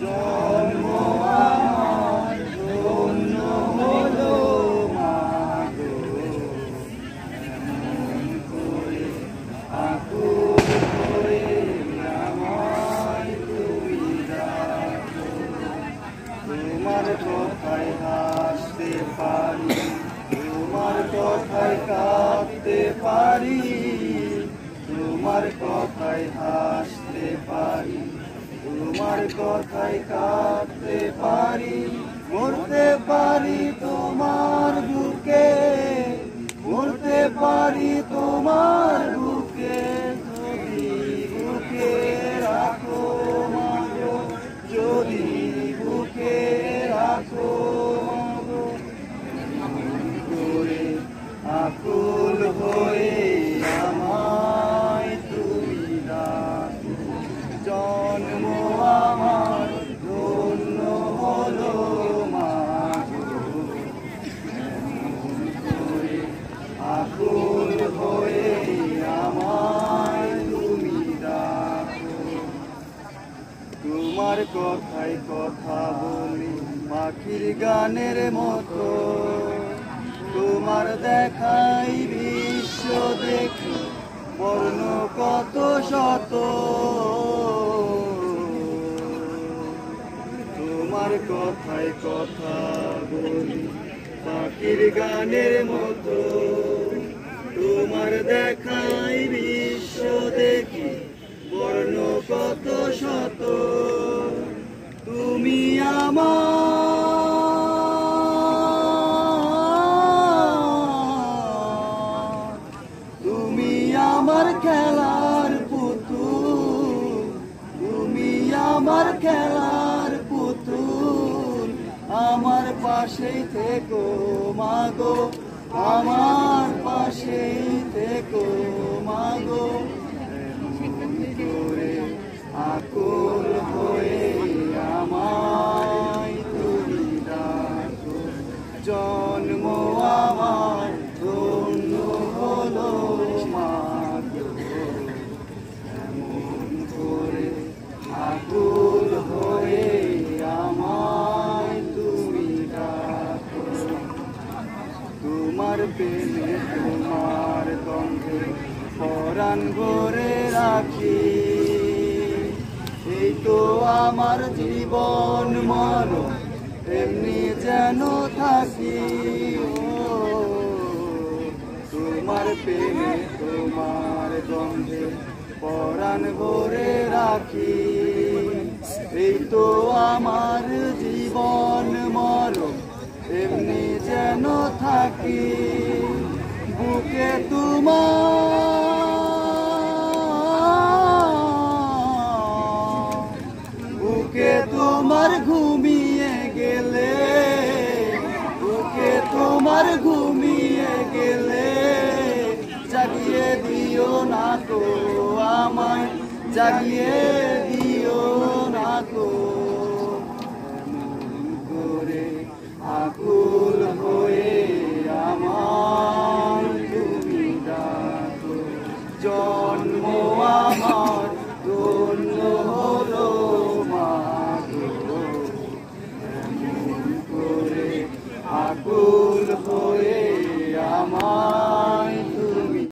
জন্ম আমার ধন্য হলো মাগো, এমন করে আকুল হয়ে আমায় তুমি ডাকো। তোমার কথায় হাসতে পারি, তোমার কথায় কাঁদতে পারি, তোমার কথায় হাসতে পারি, তোমার কথায় কাঁদতে পারি, মরতে পারি তোমার বুকে, মরতে পারি তোমার বুকে, যদি বুকে রাখো মাগো, যদি বুকে রাখো মাগো, করে আকুল হয়ে আমায় তুমি ডাকো। জন্ম আমার ধন্য হলো মাগো, এমন করে আকুল হয়ে আমায় তুমি ডাকো। তোমার কথায় কথা বলি পাখির গানের মতো, তোমার দেখাই বিশ্ব দেখি বর্ণ কত শত, তোমার কথায় কথা বলি পাখির গানের মতো, তোমার দেখাই বিশ্ব দেখি বর্ণ কত শত, তুমি আমার খেলার পুতুল, তুমি আমার খেলার পুতুল, আমার পাশেই থেকো মাগো, আমার পাশেই থেকো মাগো, এমন করে আকুল হয়ে আমায় তুমি ডাকো। জন্ম আমার ধন্য হলো মাগো, এমন করে আকুল হয়ে আমায় তুমি ডাকো। তোমার প্রেমে তোমার গন্ধে পরাণ ভরে রাখি, এই তো আমার জীবন মরণ এমনি যেন থাকি। তোমার প্রেমে তোমার গন্ধে পরাণ ভরে রাখি, এই তো আমার জীবন মরণ এমনি যেন থাকি। বুকে তোমার ঘুমিয়ে গেলে, বুকে তোমার ঘুমিয়ে গেলে, জাগিয়ে দিও না তো আমায়, জাগিয়ে